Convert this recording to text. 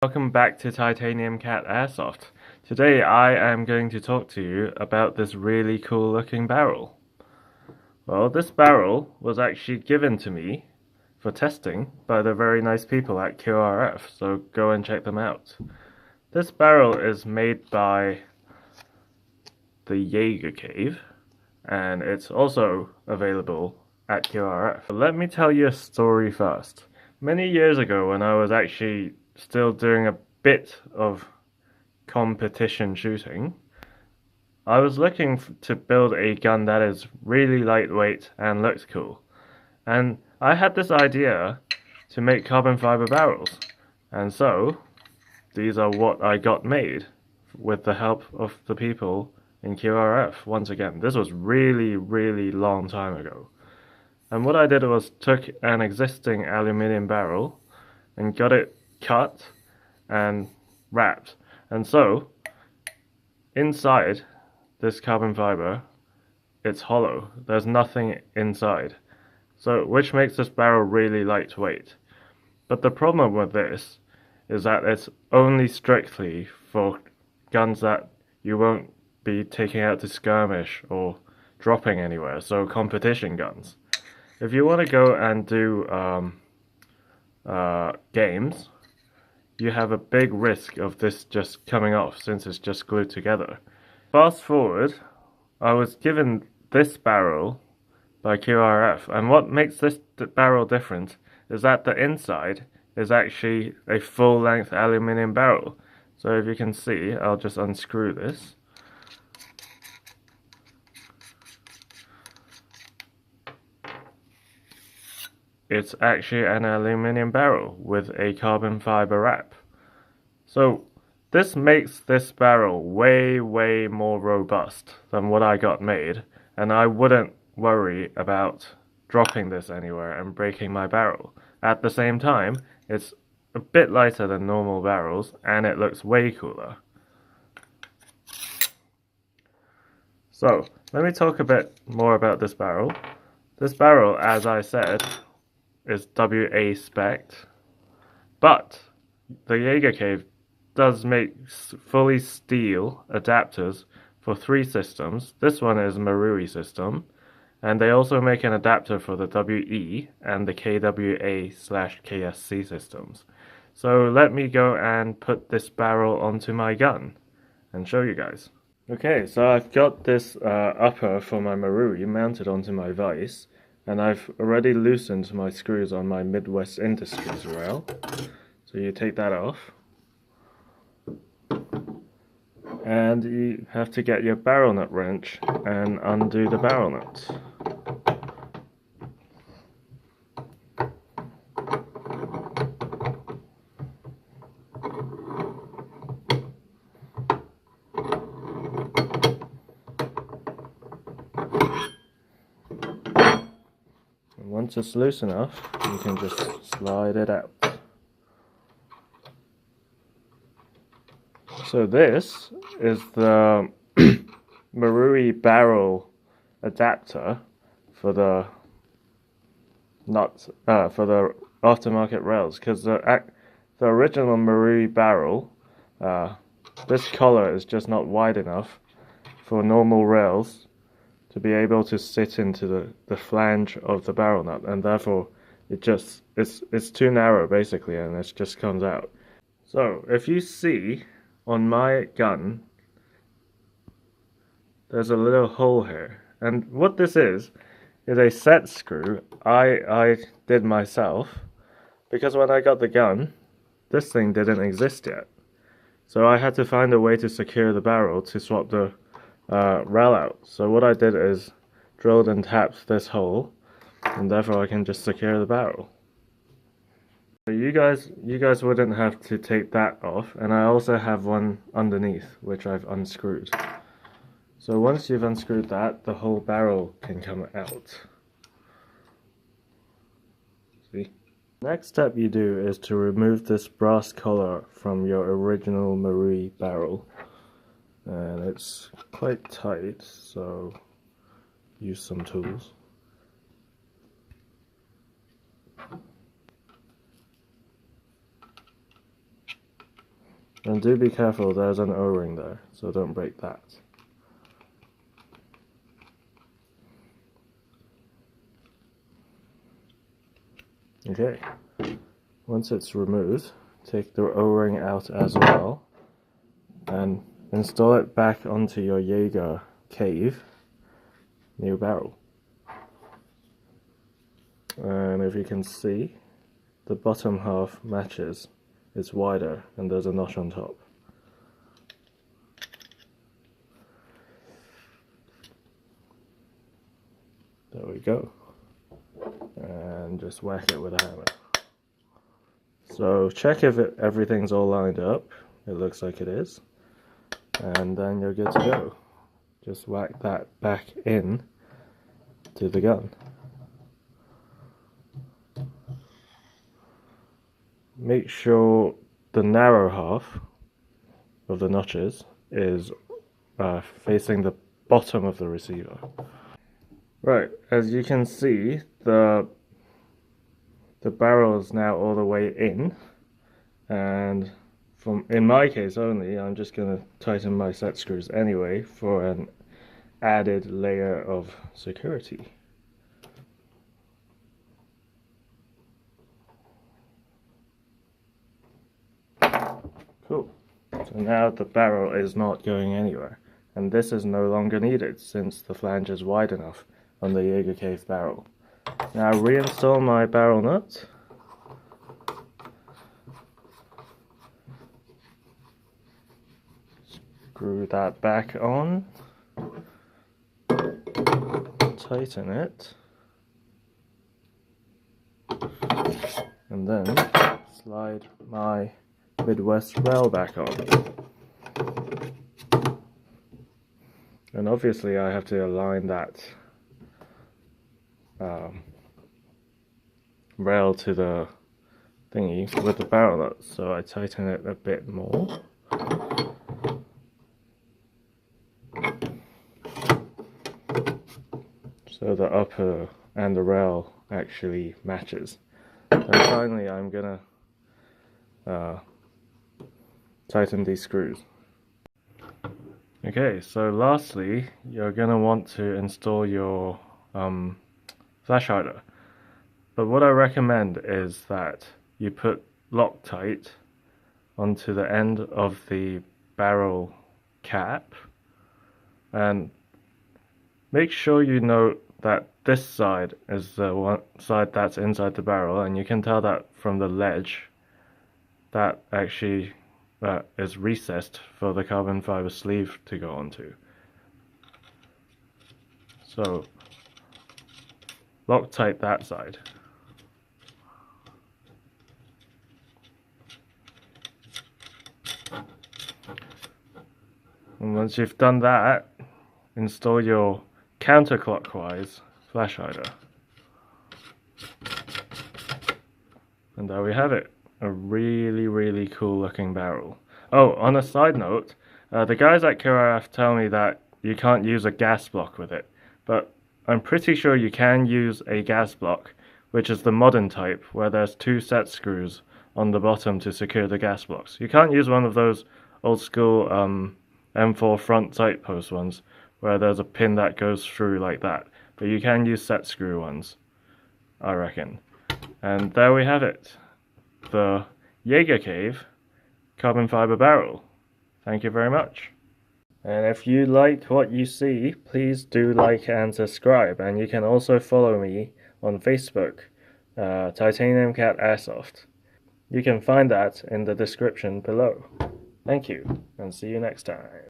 Welcome back to titaniumcat Airsoft. Today I am going to talk to you about this really cool looking barrel. Well, this barrel was actually given to me for testing by the very nice people at QRF, so go and check them out. This barrel is made by the Jager cave, and it's also available at QRF. Let me tell you a story first. Many years ago, when I was actually still doing a bit of competition shooting, I was looking to build a gun that is really lightweight and looks cool. And I had this idea to make carbon fiber barrels. And so, these are what I got made with the help of the people in QRF. Once again, this was really long time ago. And what I did was took an existing aluminium barrel and got it cut and wrapped. And so, inside this carbon fiber, it's hollow. There's nothing inside. So, which makes this barrel really lightweight. But the problem with this is that it's only strictly for guns that you won't be taking out to skirmish or dropping anywhere, so competition guns. If you want to go and do games, you have a big risk of this just coming off since it's just glued together. Fast forward, I was given this barrel by QRF, and what makes this barrel different is that the inside is actually a full-length aluminium barrel. So if you can see, I'll just unscrew this. It's actually an aluminium barrel with a carbon fiber wrap. So this makes this barrel way more robust than what I got made, and I wouldn't worry about dropping this anywhere and breaking my barrel. At the same time, it's a bit lighter than normal barrels, and it looks way cooler. So, let me talk a bit more about this barrel. This barrel, as I said, is WA spec'd, but the Jager Cave does make fully steel adapters for 3 systems. This one is a Marui system, and they also make an adapter for the WE and the KWA/KSC systems. So let me go and put this barrel onto my gun and show you guys. Okay, so I've got this upper for my Marui mounted onto my vise, and I've already loosened my screws on my Midwest Industries rail. So you take that off, and you have to get your barrel nut wrench and undo the barrel nuts. Once it's loose enough, you can just slide it out. So this is the Marui barrel adapter for the nuts, for the aftermarket rails, because the original Marui barrel, this collar is just not wide enough for normal rails to be able to sit into the flange of the barrel nut, and therefore it's too narrow basically, and it just comes out. So if you see on my gun, there's a little hole here, and what this is a set screw I did myself, because when I got the gun, this thing didn't exist yet. So I had to find a way to secure the barrel to swap the rail out. So what I did is drilled and tapped this hole, and therefore I can just secure the barrel. So you guys wouldn't have to take that off, and I also have one underneath which I've unscrewed. So once you've unscrewed that, the whole barrel can come out. See? Next step you do is to remove this brass collar from your original Marui barrel. And it's quite tight, so use some tools. And do be careful, there's an O-ring there, so don't break that. Okay, once it's removed, take the O-ring out as well and install it back onto your Jager cave, new barrel. And if you can see, the bottom half matches. It's wider and there's a notch on top. There we go. And just whack it with a hammer. So check if everything's all lined up. It looks like it is. And then you're good to go. Just whack that back in to the gun. Make sure the narrow half of the notches is facing the bottom of the receiver. Right, as you can see, the barrel is now all the way in, and in my case only, I'm just going to tighten my set screws anyway for an added layer of security. Cool. So now the barrel is not going anywhere, and this is no longer needed since the flange is wide enough on the Jager Cave barrel. Now reinstall my barrel nut. Screw that back on. Tighten it. And then slide my Midwest rail back on. And obviously I have to align that rail to the thingy with the barrel nut, so I tighten it a bit more. So the upper and the rail actually matches. And finally I'm gonna tighten these screws. Okay, so lastly, you're going to want to install your flash hider. But what I recommend is that you put Loctite onto the end of the barrel cap, and make sure you note that this side is the one side that's inside the barrel, and you can tell that from the ledge that actually is recessed for the carbon fiber sleeve to go onto. So Loctite that side. And once you've done that, install your counterclockwise flash hider. And there we have it. A really cool looking barrel. Oh, on a side note, the guys at QRF tell me that you can't use a gas block with it, but I'm pretty sure you can use a gas block, which is the modern type, where there's 2 set screws on the bottom to secure the gas blocks. You can't use one of those old school M4 front sight post ones, where there's a pin that goes through like that, but you can use set screw ones, I reckon. And there we have it. The Jager Cave carbon fiber barrel. Thank you very much. And if you like what you see, please do like and subscribe. And you can also follow me on Facebook, titaniumcat Airsoft. You can find that in the description below. Thank you, and see you next time.